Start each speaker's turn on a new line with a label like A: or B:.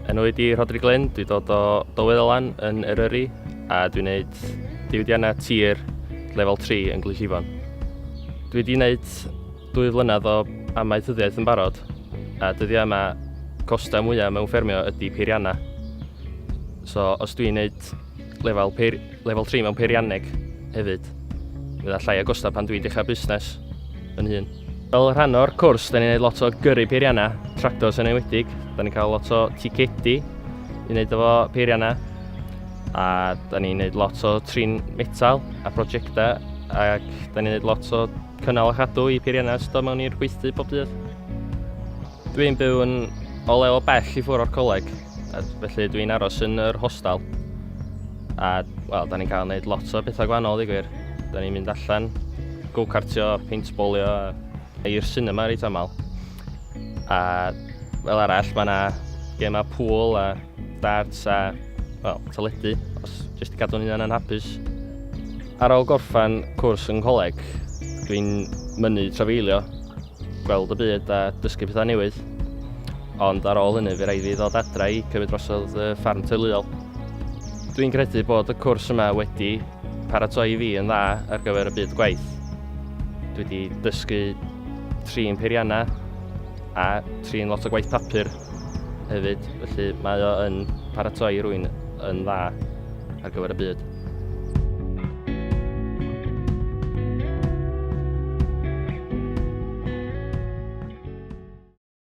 A: Enw i di Rodri Glyn, dwi'n dod o Dowyddolan yn Eryri a dwi'n gwneud diwydiannau tir lefel 3 yn Glysifon. Dwi wedi gwneud 2 flynedd o amaethyddiaeth yn barod a dyddiau yma costau mwyaf mewn ffermio ydy peiriannau. So os dwi'n gwneud lefel 3 mewn peirianneg hefyd, fydd llai o gostau pan dwi'n dechrau busnes yn hun. Fel rhan o'r cwrs, da ni'n gwneud lot o gyrru peiriannau, tractors yn enwedig. Da ni'n cael lot o ticedi i wneud efo peiriannau. A da ni'n gwneud lot o trin metal a prosiectau. Ac da ni'n gwneud lot o cynnal a chadw i peiriannau sydd mewn i'r gweithdy pob dydd. Dwi'n byw yn o le o bell i ffwrdd o'r coleg, felly dwi'n aros yn yr hostal. A da ni'n cael gwneud lot o bethau gwahanol i gwir. Da ni'n mynd allan, go-kartio, paintballio, i'r cinema reit aml. A fel arall, mae yna gemau pŵl a darts a teledu, os jyst i gadw'n hunan yn hapus. Ar ôl gorffan cwrs yn coleg, dwi'n mynnu trafeilio, gweld y byd a dysgu pethau newydd. Ond ar ôl hynny, fe rhaid fi ddod adra i cymryd drosodd y ffarm teuluol. Dwi'n credu bod y cwrs yma wedi paratoi fi yn dda ar gyfer y byd gwaith. Dwi wedi dysgu trin peiriannau a trin lot o gwaith papur hefyd, felly mae o yn paratoi rhywun yn dda ar gyfer y byd.